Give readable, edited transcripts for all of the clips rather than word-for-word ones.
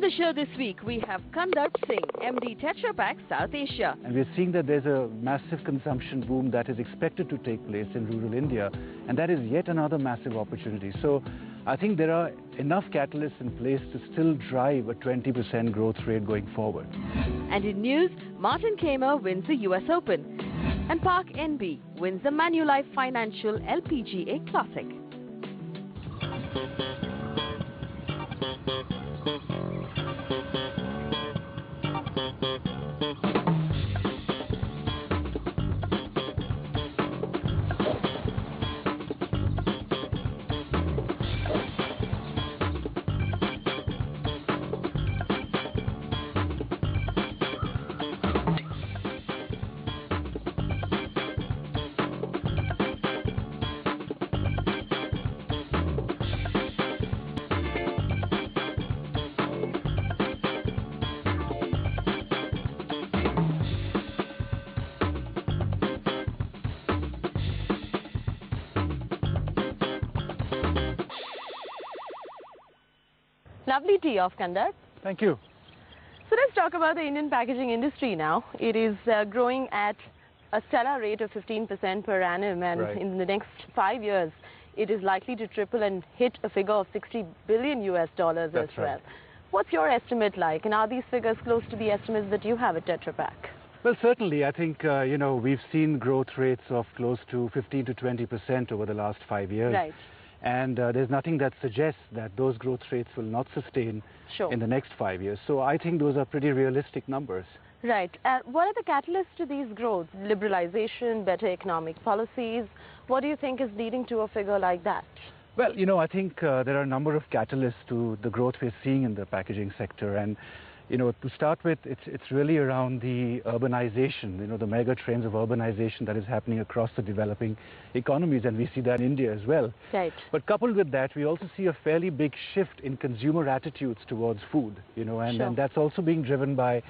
the show this week, we have Kandarp Singh, MD Tetra Pak South Asia. And we're seeing that there's a massive consumption boom that is expected to take place in rural India, and that is yet another massive opportunity. So I think there are enough catalysts in place to still drive a 20% growth rate going forward. And in news, Martin Kaymer wins the US Open, and Park NB wins the Manulife Financial LPGA Classic. Lovely tee off, Kandarp. Thank you. So let's talk about the Indian packaging industry now. It is growing at a stellar rate of 15% per annum, and in the next 5 years, it is likely to triple and hit a figure of $60 billion as well. What's your estimate like, and are these figures close to the estimates that you have at Tetra Pak? Well, certainly. I think, we've seen growth rates of close to 15 to 20% over the last 5 years. Right. And there's nothing that suggests that those growth rates will not sustain in the next 5 years. So I think those are pretty realistic numbers. Right. What are the catalysts to these growths? Liberalization, better economic policies? What do you think is leading to a figure like that? Well, I think there are a number of catalysts to the growth we're seeing in the packaging sector. And to start with, it's really around the urbanization, the mega trends of urbanization that is happening across the developing economies, and we see that in India as well. Right. But coupled with that, we also see a fairly big shift in consumer attitudes towards food, and that's also being driven by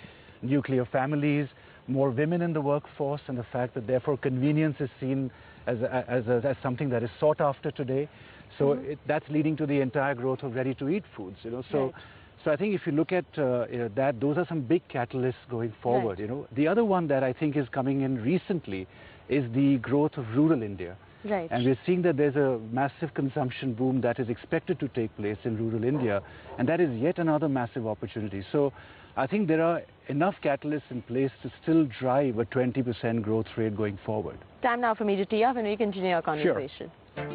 nuclear families, more women in the workforce, and the fact that therefore convenience is seen as something that is sought after today. So that's leading to the entire growth of ready-to-eat foods, So I think if you look at that, those are some big catalysts going forward. The other one that I think is coming in recently is the growth of rural India. Right. And we're seeing that there's a massive consumption boom that is expected to take place in rural India, and that is yet another massive opportunity. So I think there are enough catalysts in place to still drive a 20% growth rate going forward. Time now for me to tee off, and we continue our conversation. Sure.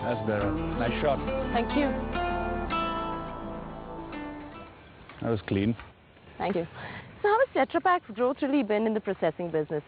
That's better. Nice shot. Thank you. That was clean. Thank you. So how has Tetra Pak's growth really been in the processing business?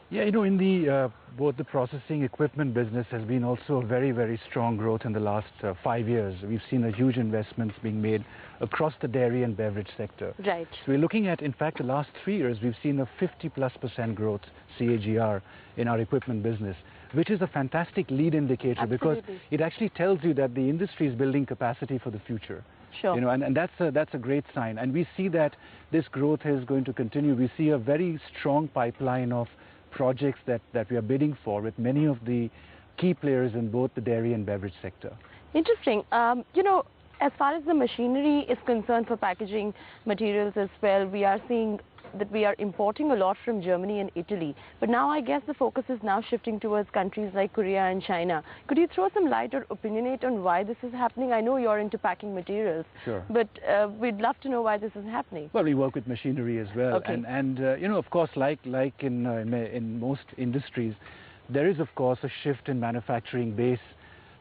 Yeah, in the both the processing equipment business has been also a very, very strong growth in the last 5 years. We've seen a huge investments being made across the dairy and beverage sector. Right. So we're looking at, in fact, the last 3 years, we've seen a 50+% growth CAGR in our equipment business, which is a fantastic lead indicator because it actually tells you that the industry is building capacity for the future. Sure. And that's a great sign. And we see that this growth is going to continue. We see a very strong pipeline of projects that we are bidding for with many of the key players in both the dairy and beverage sector. Interesting. As far as the machinery is concerned for packaging materials as well, we are seeing that we are importing a lot from Germany and Italy. But now I guess the focus is now shifting towards countries like Korea and China. Could you throw some light or opinionate on why this is happening? I know you're into packing materials, sure, but we'd love to know why this is happening. Well, we work with machinery as well. Okay. And of course, like in most industries, there is, of course, a shift in manufacturing base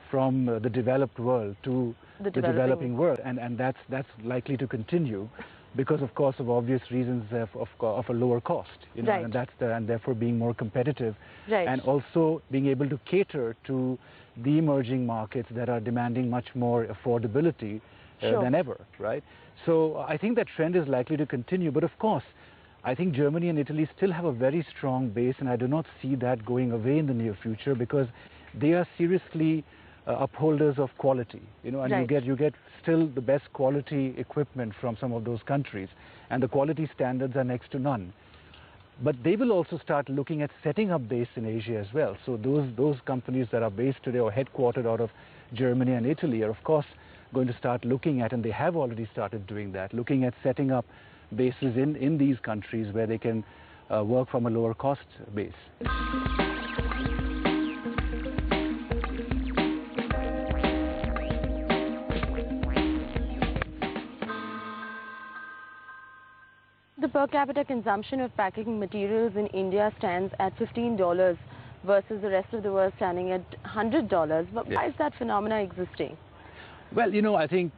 from the developed world to the developing world. And that's likely to continue, because of course of obvious reasons of a lower cost, right, and therefore being more competitive, right, and also being able to cater to the emerging markets that are demanding much more affordability sure, than ever, right? So I think that trend is likely to continue, but of course I think Germany and Italy still have a very strong base, and I do not see that going away in the near future, because they are seriously upholders of quality, you know, and you get still the best quality equipment from some of those countries, and the quality standards are next to none. But they will also start looking at setting up base in Asia as well. So those companies that are based today or headquartered out of Germany and Italy are of course going to start looking at, and they have already started doing that, looking at setting up bases in these countries where they can work from a lower cost base. The per capita consumption of packaging materials in India stands at $15 versus the rest of the world standing at $100. But why is that phenomena existing? Well, you know, I think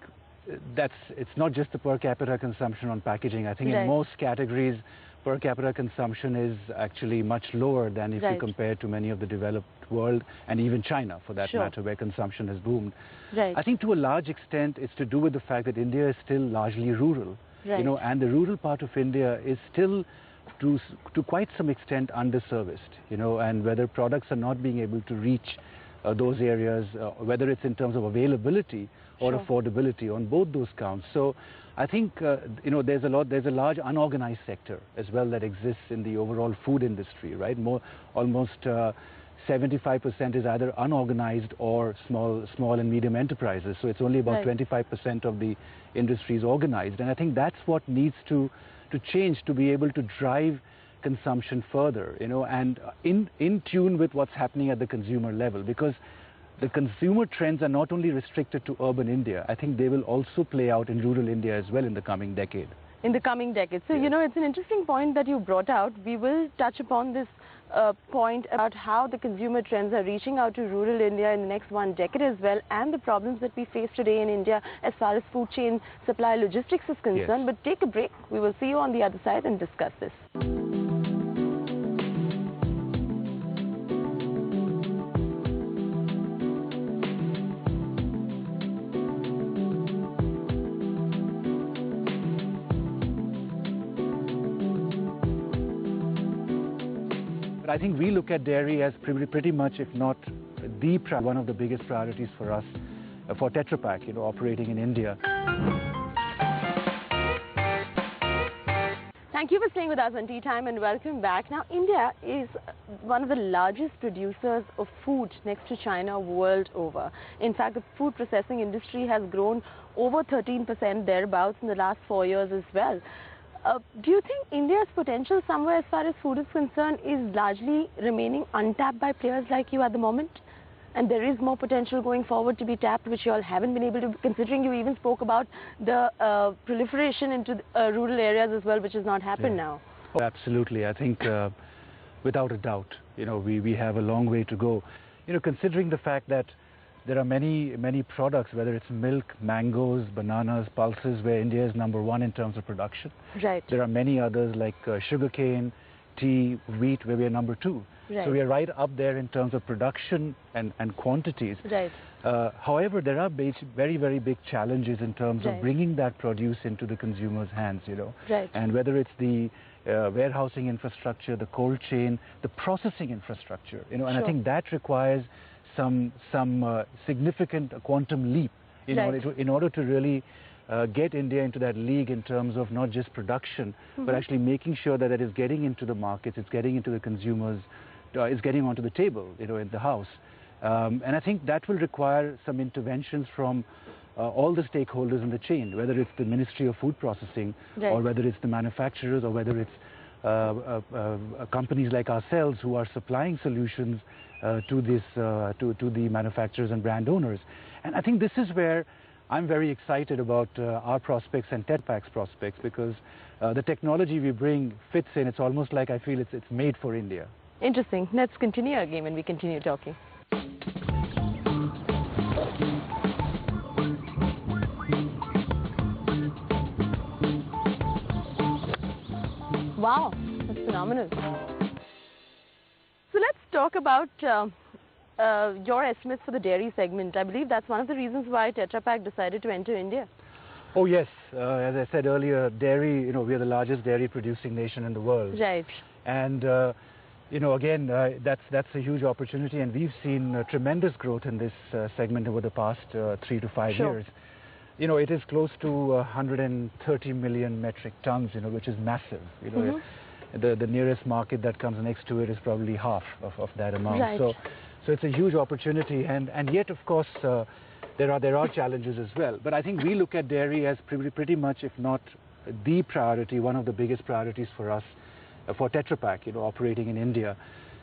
it's not just the per capita consumption on packaging. I think in most categories, per capita consumption is actually much lower than if you compare to many of the developed world, and even China for that matter, where consumption has boomed. I think to a large extent it's to do with the fact that India is still largely rural. You know, and the rural part of India is still to quite some extent underserviced, you know, and whether products are not being able to reach those areas, whether it's in terms of availability or affordability, on both those counts. So I think, you know, there's a large unorganized sector as well that exists in the overall food industry, right? Almost 75% is either unorganized or small and medium enterprises. So it's only about 25% of the industry is organized. And I think that's what needs to change to be able to drive consumption further, you know, and in tune with what's happening at the consumer level. Because the consumer trends are not only restricted to urban India, I think they will also play out in rural India as well in the coming decade. In the coming decade. So, you know, it's an interesting point that you brought out. We will touch upon this point about how the consumer trends are reaching out to rural India in the next one decade as well, and the problems that we face today in India as far as food chain supply logistics is concerned. But take a break. We will see you on the other side and discuss this. I think we look at dairy as pretty much, if not one of the biggest priorities for us, for Tetra Pak, you know, operating in India. Thank you for staying with us on Tea Time, and welcome back. Now, India is one of the largest producers of food next to China world over. In fact, the food processing industry has grown over 13% thereabouts in the last 4 years as well. Do you think India's potential somewhere as far as food is concerned is largely remaining untapped by players like you at the moment? And there is more potential going forward to be tapped, which you all haven't been able to, considering you even spoke about the proliferation into rural areas as well, which has not happened now. Oh, absolutely. I think without a doubt, you know, we have a long way to go. You know, considering the fact that there are many products, whether it's milk, mangoes, bananas, pulses, where India is #1 in terms of production. There are many others like sugarcane, tea, wheat, where we are #2. So we are right up there in terms of production and quantities. However, there are very big challenges in terms of bringing that produce into the consumer's hands, you know. And whether it's the warehousing infrastructure, the cold chain, the processing infrastructure, you know, and I think that requires some significant quantum leap in order to really get India into that league in terms of not just production, but actually making sure that it is getting into the markets, it's getting into the consumers, it's getting onto the table, you know, in the house. And I think that will require some interventions from all the stakeholders in the chain, whether it's the Ministry of Food Processing, or whether it's the manufacturers, or whether it's companies like ourselves who are supplying solutions to the manufacturers and brand owners. And I think this is where I'm very excited about our prospects and Tetra Pak's prospects, because the technology we bring fits in. It's almost like I feel it's made for India. Interesting. Let's continue our game and we continue talking. Wow, that's phenomenal. So let's talk about your estimates for the dairy segment. I believe that's one of the reasons why Tetra Pak decided to enter India. Oh yes, as I said earlier, dairy, you know, we are the largest dairy producing nation in the world. And You know, again, that's a huge opportunity, and we've seen tremendous growth in this segment over the past 3 to 5 years. You know, it is close to 130 million metric tons, you know, which is massive. You know, the nearest market that comes next to it is probably half of that amount. Right. So it's a huge opportunity, and yet, of course, there are challenges as well. But I think we look at dairy as pretty much, if not the priority, one of the biggest priorities for us, for Tetra Pak, you know, operating in India.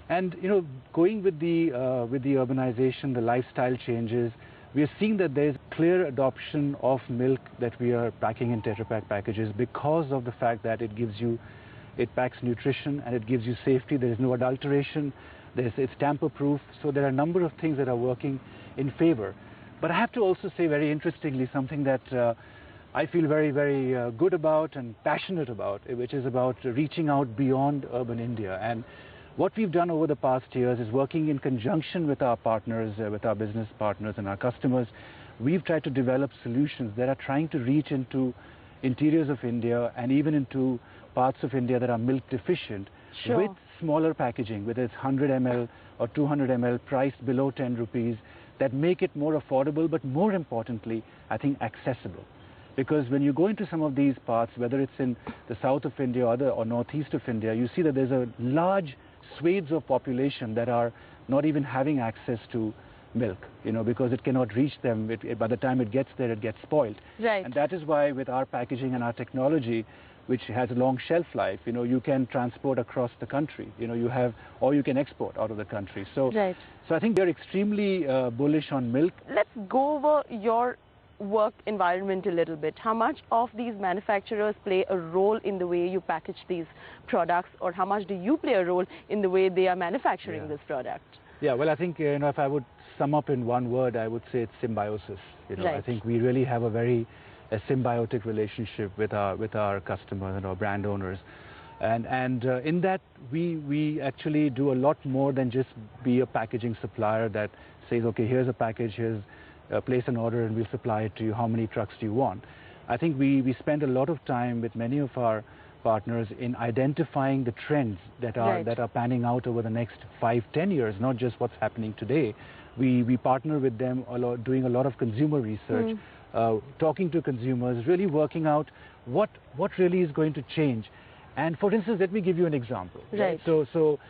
And, you know, going with the urbanization, the lifestyle changes, we are seeing that there's clear adoption of milk that we are packing in Tetra Pak packages because of the fact that it packs nutrition and it gives you safety. There is no adulteration. It's tamper-proof. So there are a number of things that are working in favor. But I have to also say, very interestingly, something that I feel very, very good about and passionate about, which is about reaching out beyond urban India. And what we've done over the past years is working in conjunction with our partners, with our business partners and our customers. We've tried to develop solutions that are trying to reach into interiors of India and even into parts of India that are milk deficient with smaller packaging, whether it's 100 ml or 200 ml, priced below 10 rupees, that make it more affordable, but more importantly, I think accessible. Because when you go into some of these parts, whether it's in the south of India or northeast of India, you see that there's a large swathes of population that are not even having access to milk, you know, because it cannot reach them. By the time it gets there, it gets spoiled. Right. And that is why with our packaging and our technology, which has a long shelf life, you know, you can transport across the country, you know, or you can export out of the country. So, so I think they're extremely bullish on milk. Let's go over your work environment a little bit. How much of these manufacturers play a role in the way you package these products, or how much do you play a role in the way they are manufacturing this product? Yeah, well, I think, you know, if I would sum up in one word, I would say it's symbiosis. You know, I think we really have a symbiotic relationship with our customers and our brand owners. And in that, we actually do a lot more than just be a packaging supplier that says, okay, here's a package, place an order and we'll supply it to you. How many trucks do you want? I think we spend a lot of time with many of our partners in identifying the trends that are panning out over the next 5-10 years, not just what's happening today. We partner with them a lot, doing a lot of consumer research, talking to consumers, really working out what really is going to change. And for instance, let me give you an example. Right. So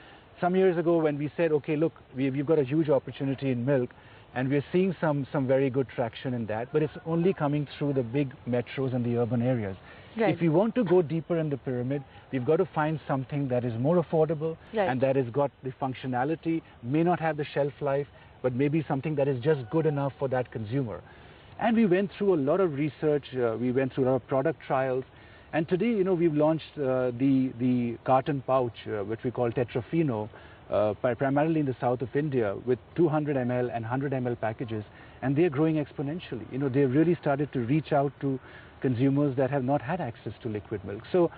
some years ago when we said, okay, look, we've got a huge opportunity in milk, and we're seeing some very good traction in that, but it's only coming through the big metros and the urban areas. Right. If we want to go deeper in the pyramid, we've got to find something that is more affordable and that has got the functionality, may not have the shelf life, but maybe something that is just good enough for that consumer. And we went through a lot of research, we went through a lot of product trials, and today, you know, we've launched the carton pouch, which we call Tetra Fino, primarily in the south of India, with 200 ml and 100 ml packages, and they're growing exponentially. You know, they've really started to reach out to consumers that have not had access to liquid milk. So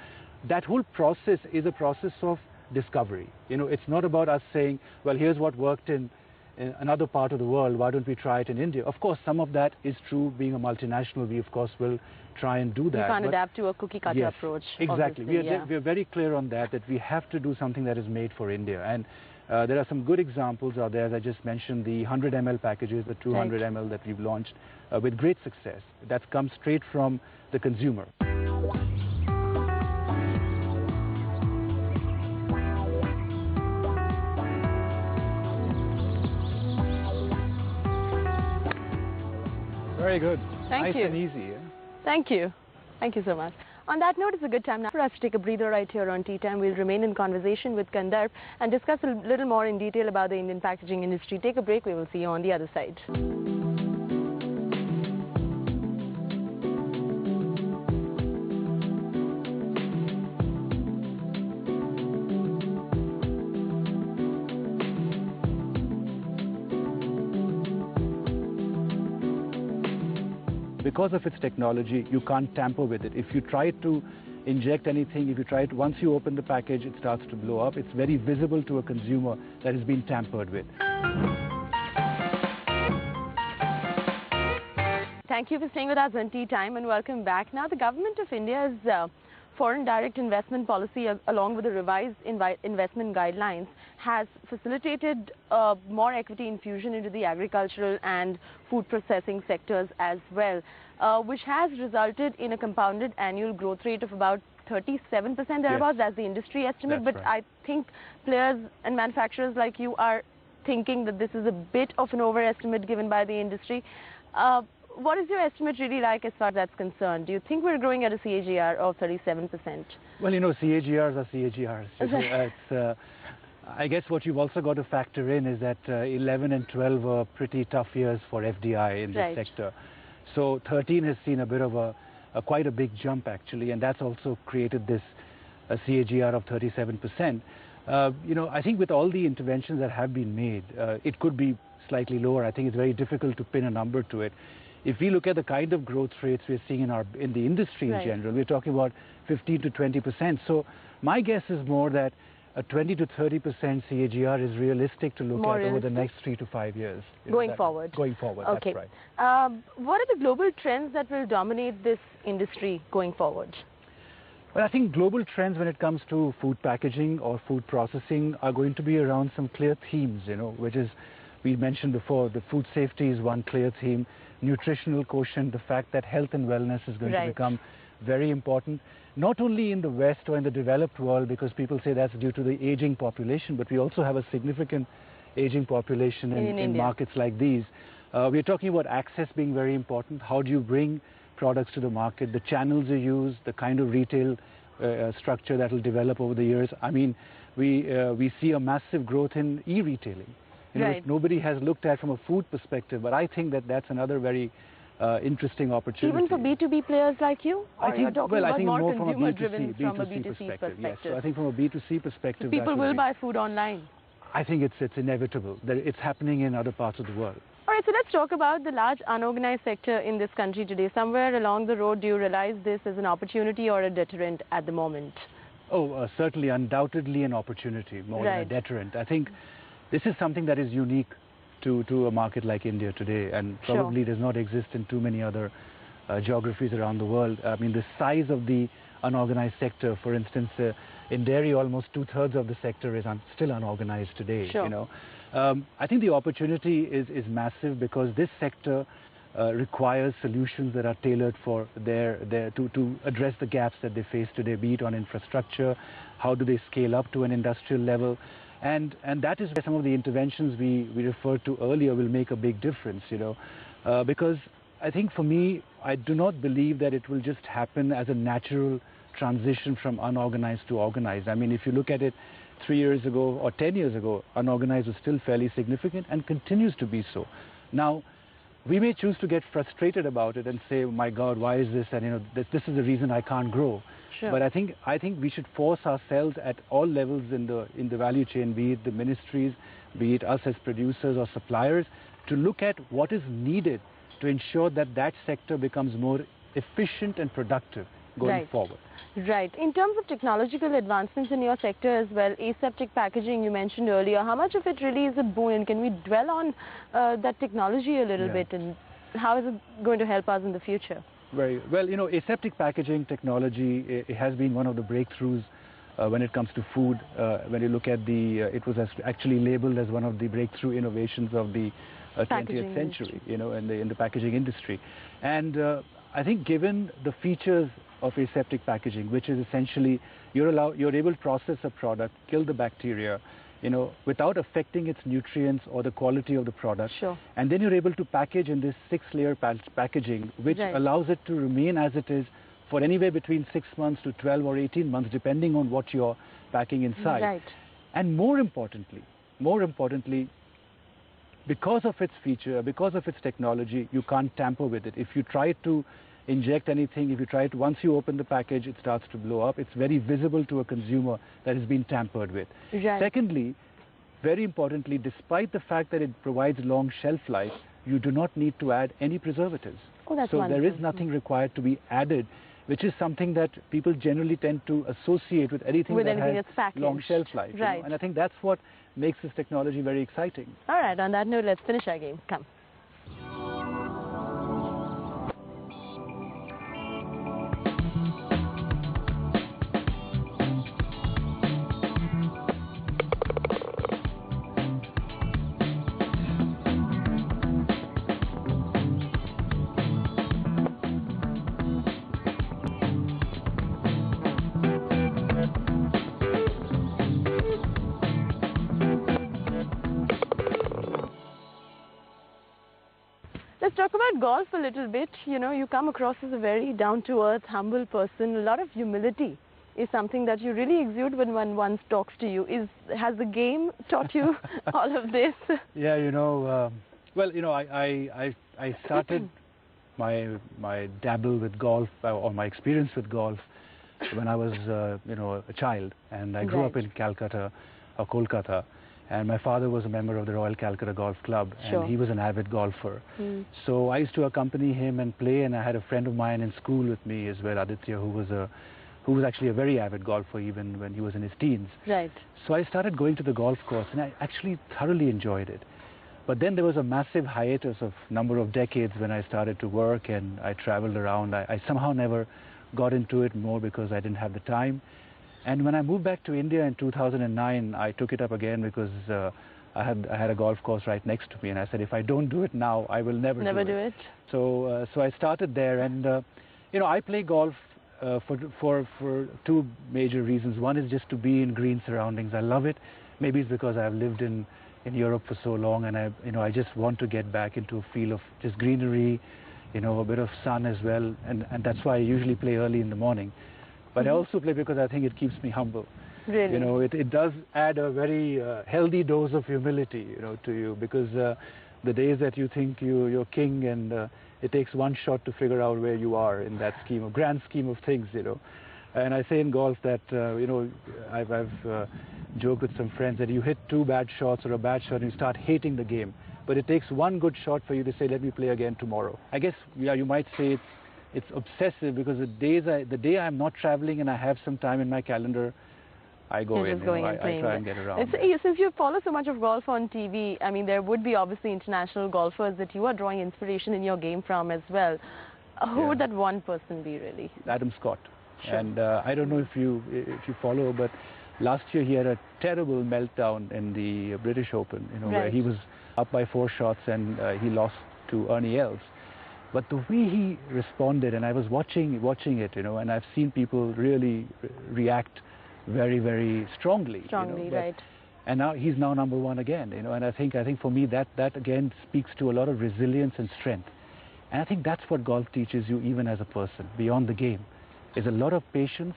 that whole process is a process of discovery. You know, it's not about us saying, well, here's what worked in another part of the world, why don't we try it in India? Of course, some of that is true. Being a multinational, we of course will try and do that. You can't adapt to a cookie-cutter approach. Exactly. We're very clear on that we have to do something that is made for India. And there are some good examples out there. As I just mentioned, the 100 ml packages, the 200 ml that we've launched with great success. That comes straight from the consumer. Very good. Thank you. Nice and easy. Yeah? Thank you. Thank you so much. On that note, it's a good time now for us to take a breather right here on Tea Time. We'll remain in conversation with Kandarp and discuss a little more in detail about the Indian packaging industry. Take a break. We will see you on the other side. Because of its technology, you can't tamper with it. If you try to inject anything, once you open the package, it starts to blow up. It's very visible to a consumer that has been tampered with. Thank you for staying with us on Tea Time and welcome back. Now, the government of India is foreign direct investment policy, along with the revised investment guidelines, has facilitated more equity infusion into the agricultural and food processing sectors as well, which has resulted in a compounded annual growth rate of about 37% thereabouts. That's the industry estimate. That's but right. I think players and manufacturers like you are thinking that this is a bit of an overestimate given by the industry. What is your estimate really like as far as that's concerned? Do you think we're growing at a CAGR of 37%? Well, you know, CAGRs are CAGRs. It's, I guess what you've also got to factor in is that 11 and 12 were pretty tough years for FDI in this sector. So 13 has seen a bit of quite a big jump actually, and that's also created this CAGR of 37%. You know, I think with all the interventions that have been made, it could be slightly lower. I think it's very difficult to pin a number to it. If we look at the kind of growth rates we're seeing in the industry in general, we're talking about 15 to 20%. So my guess is more that a 20 to 30% CAGR is realistic to look at over the next 3 to 5 years. Going forward. Going forward, okay. That's right. What are the global trends that will dominate this industry going forward? Well, I think global trends when it comes to food packaging or food processing are going to be around some clear themes, you know, which is, we mentioned before, the food safety is one clear theme, nutritional quotient, the fact that health and wellness is going to become very important, not only in the West or in the developed world, because people say that's due to the aging population, but we also have a significant aging population in markets like these. We're talking about access being very important. How do you bring products to the market, the channels you use, the kind of retail structure that will develop over the years. I mean, we see a massive growth in e-retailing. You know, nobody has looked at from a food perspective, but I think that that's another very interesting opportunity. Even for B2B players like you? I think, well, I think more from a B2C perspective. Yes, so I think from a B2C perspective, so people will buy food online. I think it's inevitable. It's happening in other parts of the world. All right, so let's talk about the large unorganized sector in this country today. Somewhere along the road, do you realize this as an opportunity or a deterrent at the moment? Oh, certainly, undoubtedly an opportunity more than a deterrent. I think this is something that is unique to a market like India today, and probably does not exist in too many other geographies around the world. I mean, the size of the unorganized sector, for instance, in dairy, almost 2/3 of the sector is still unorganized today. You know, I think the opportunity is massive because this sector requires solutions that are tailored for to address the gaps that they face today, be it on infrastructure, how do they scale up to an industrial level. And that is where some of the interventions we referred to earlier will make a big difference, you know, because I think for me, I do not believe that it will just happen as a natural transition from unorganized to organized. I mean, if you look at it 3 years ago or 10 years ago, unorganized was still fairly significant and continues to be so. Now, we may choose to get frustrated about it and say, oh my God, why is this? And you know, this is the reason I can't grow. But I think we should force ourselves at all levels in the value chain, be it the ministries, be it us as producers or suppliers, to look at what is needed to ensure that that sector becomes more efficient and productive going forward. Right. In terms of technological advancements in your sector as well, aseptic packaging you mentioned earlier, how much of it really is a boon, and can we dwell on that technology a little bit, and how is it going to help us in the future? Very well, you know, aseptic packaging technology, it has been one of the breakthroughs when it comes to food. When you look at it was actually labeled as one of the breakthrough innovations of the 20th century, you know, in the packaging industry. And I think given the features of aseptic packaging, which is essentially you're able to process a product, kill the bacteria, you know, without affecting its nutrients or the quality of the product. And then you're able to package in this 6-layer packaging, which allows it to remain as it is for anywhere between 6 months to 12 or 18 months, depending on what you're packing inside. And more importantly, because of its feature, because of its technology, you can't tamper with it. If you try to inject anything, if you try to, once you open the package, it starts to blow up. It's very visible to a consumer that has been tampered with. Secondly, very importantly, despite the fact that it provides long shelf life, you do not need to add any preservatives. So there is nothing required to be added, which is something that people generally tend to associate with anything that has long shelf life. You know? And I think that's what makes this technology very exciting. All right, on that note, let's finish our game. Come. talk about golf a little bit. You know, you come across as a very down-to-earth, humble person. A lot of humility is something that you really exude when one talks to you. Has the game taught you all of this? Yeah, you know, well, you know, I started my dabble with golf or my experience with golf when I was, you know, a child, and I grew up in Calcutta or Kolkata. And my father was a member of the Royal Calcutta Golf Club, and he was an avid golfer. So I used to accompany him and play, and I had a friend of mine in school with me as well, Aditya, who was actually a very avid golfer even when he was in his teens. Right. So I started going to the golf course, and I actually thoroughly enjoyed it. But then there was a massive hiatus of number of decades when I started to work and I traveled around. I somehow never got into it more because I didn't have the time. And when I moved back to India in 2009, I took it up again because I had a golf course right next to me, and I said, if I don't do it now, I will never do it. So I started there, and you know, I play golf for two major reasons. One is just to be in green surroundings. I love it. Maybe it's because I've lived in Europe for so long, and I just want to get back into a feel of just greenery, you know, a bit of sun as well, and that's why I usually play early in the morning. But I also play because I think it keeps me humble. Really? You know, it does add a very healthy dose of humility, you know, to you, because the days that you think you're king and it takes one shot to figure out where you are in that grand scheme of things, you know. And I say in golf that, you know, I've joked with some friends that you hit 2 bad shots or a bad shot and you start hating the game. But it takes 1 good shot for you to say, let me play again tomorrow. I guess, yeah, you might say it's obsessive because the day I'm not traveling and I have some time in my calendar, I go in. I try and get around. Since you follow so much of golf on TV, I mean, there would be obviously international golfers that you are drawing inspiration in your game from as well. Who would that one person be, really? Adam Scott. Sure. And I don't know if you follow, but last year he had a terrible meltdown in the British Open, you know, where he was up by 4 shots and he lost to Ernie Els. But the way he responded, and I was watching it, you know, and I've seen people really react very, very strongly. Strongly, you know, right. And now he's number 1 again, you know, and I think for me that again speaks to a lot of resilience and strength. And I think that's what golf teaches you even as a person, beyond the game. Is a lot of patience,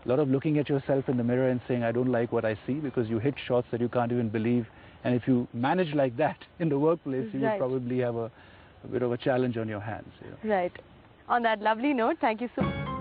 a lot of looking at yourself in the mirror and saying, I don't like what I see, because you hit shots that you can't even believe. And if you manage like that in the workplace, you would probably have a bit of a challenge on your hands. You know. Right. On that lovely note, thank you so much.